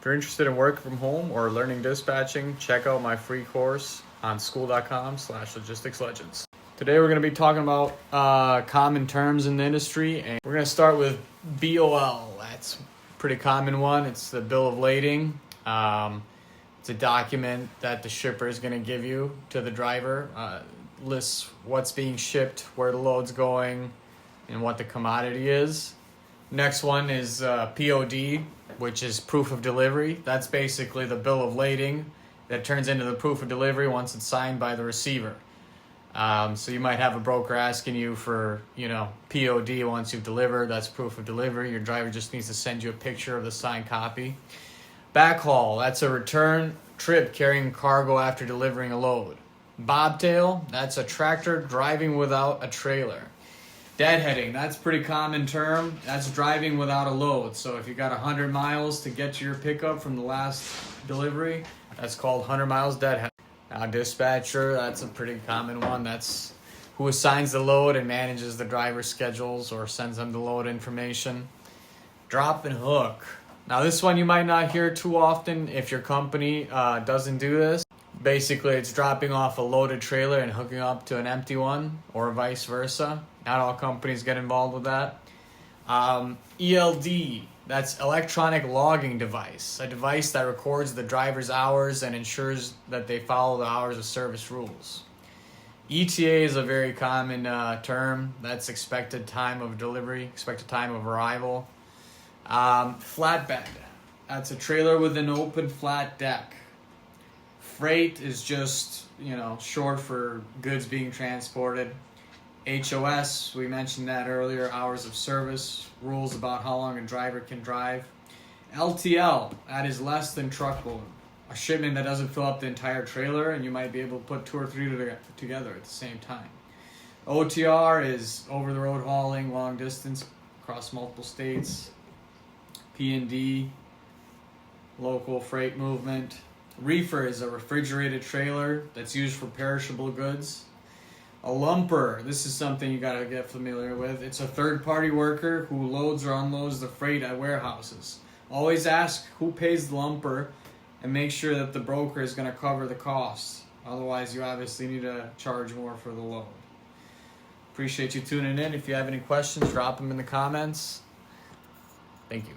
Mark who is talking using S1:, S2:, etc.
S1: If you're interested in working from home or learning dispatching, check out my free course on school.com/logisticslegends. Today we're going to be talking about common terms in the industry, and we're going to start with BOL. That's a pretty common one. It's the bill of lading. It's a document that the shipper is going to give you to the driver. Lists what's being shipped, where the load's going, and what the commodity is. Next one is POD, which is proof of delivery. That's basically the bill of lading that turns into the proof of delivery once it's signed by the receiver. So you might have a broker asking you for, POD once you've delivered. That's proof of delivery. Your driver just needs to send you a picture of the signed copy. Backhaul, that's a return trip carrying cargo after delivering a load. Bobtail, that's a tractor driving without a trailer. Deadheading, that's a pretty common term. That's driving without a load. So if you got 100 miles to get to your pickup from the last delivery, that's called 100 miles deadhead. Dispatcher, that's a pretty common one. That's who assigns the load and manages the driver's schedules or sends them the load information. Drop and hook. Now this one you might not hear too often if your company doesn't do this. Basically, it's dropping off a loaded trailer and hooking up to an empty one, or vice versa. Not all companies get involved with that. ELD, that's electronic logging device, a device that records the driver's hours and ensures that they follow the hours of service rules. ETA is a very common term. That's expected time of delivery, expected time of arrival. Flatbed, that's a trailer with an open flat deck. Freight is just, short for goods being transported. HOS, we mentioned that earlier, hours of service, rules about how long a driver can drive. LTL, that is less than truckload. A shipment that doesn't fill up the entire trailer, and you might be able to put 2 or 3 together at the same time. OTR is over-the-road hauling, long distance, across multiple states. P&D, local freight movement. Reefer is a refrigerated trailer that's used for perishable goods. A lumper, this is something you gotta get familiar with. It's a third-party worker who loads or unloads the freight at warehouses. Always ask who pays the lumper and make sure that the broker is gonna cover the costs. Otherwise, you obviously need to charge more for the load. Appreciate you tuning in. If you have any questions, drop them in the comments. Thank you.